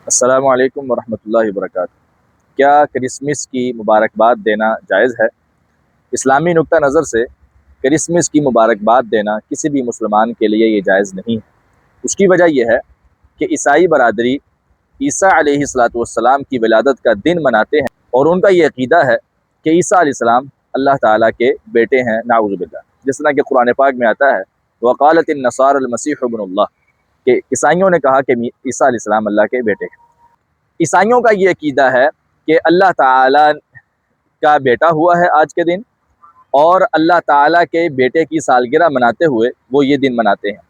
السلام علیکم ورحمۃ اللہ وبرکاتہ۔ کیا کرسمس کی مبارکباد دینا جائز ہے؟ اسلامی نقطہ نظر سے کرسمس کی مبارکباد دینا کسی بھی مسلمان کے لیے یہ جائز نہیں ہے۔ اس کی وجہ یہ ہے کہ عیسائی برادری عیسیٰ علیہ السلام کی ولادت کا دن مناتے ہیں، اور ان کا یہ عقیدہ ہے کہ عیسیٰ علیہ السلام اللہ تعالیٰ کے بیٹے ہیں، نعوذ باللہ۔ جس طرح کہ قرآن پاک میں آتا ہے وقالت النصارى المسیح ابن اللہ، کہ عیسائیوں نے کہا کہ عیسیٰ علیہ السلام اللہ کے بیٹے ہیں۔ عیسائیوں کا یہ عقیدہ ہے کہ اللہ تعالیٰ کا بیٹا ہوا ہے آج کے دن، اور اللہ تعالیٰ کے بیٹے کی سالگرہ مناتے ہوئے وہ یہ دن مناتے ہیں۔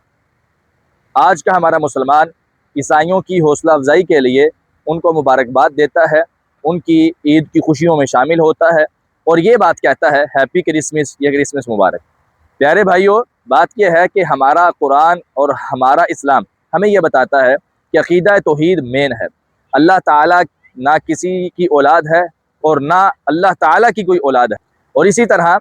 آج کا ہمارا مسلمان عیسائیوں کی حوصلہ افزائی کے لیے ان کو مبارکباد دیتا ہے، ان کی عید کی خوشیوں میں شامل ہوتا ہے، اور یہ بات کہتا ہے ہیپی کرسمس یا کرسمس مبارک۔ پیارے بھائیوں، بات یہ ہے کہ ہمارا قرآن اور ہمارا اسلام ہمیں یہ بتاتا ہے کہ عقیدہ توحید مین ہے۔ اللہ تعالیٰ نہ کسی کی اولاد ہے اور نہ اللہ تعالیٰ کی کوئی اولاد ہے، اور اسی طرح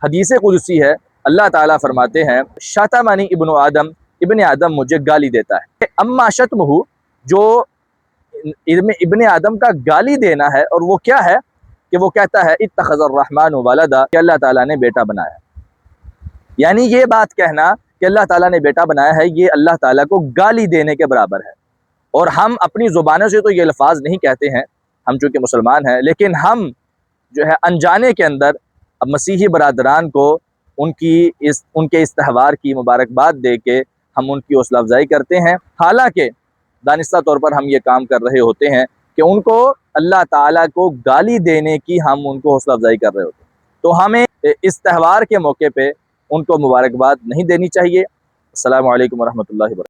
حدیث قدسی ہے، اللہ تعالیٰ فرماتے ہیں شتمنی ابن آدم مجھے گالی دیتا ہے۔ اما شتمہ، جو ابن آدم کا گالی دینا ہے، اور وہ کیا ہے کہ وہ کہتا ہے اتخذ الرحمن ولدا، کہ اللہ تعالیٰ نے بیٹا بنایا۔ یعنی یہ بات کہنا کہ اللہ تعالیٰ نے بیٹا بنایا ہے، یہ اللہ تعالیٰ کو گالی دینے کے برابر ہے۔ اور ہم اپنی زبانوں سے تو یہ الفاظ نہیں کہتے ہیں، ہم چونکہ مسلمان ہیں، لیکن ہم جو ہے انجانے کے اندر اب مسیحی برادران کو ان کے اس تہوار کی مبارکباد دے کے ہم ان کی حوصلہ افزائی کرتے ہیں، حالانکہ دانستہ طور پر ہم یہ کام کر رہے ہوتے ہیں کہ ان کو اللہ تعالیٰ کو گالی دینے کی ہم ان کو حوصلہ افزائی کر رہے ہوتے ہیں۔ تو ہمیں اس تہوار کے موقع پہ ان کو مبارکباد نہیں دینی چاہیے۔ السلام علیکم ورحمۃ اللہ وبرکاتہ۔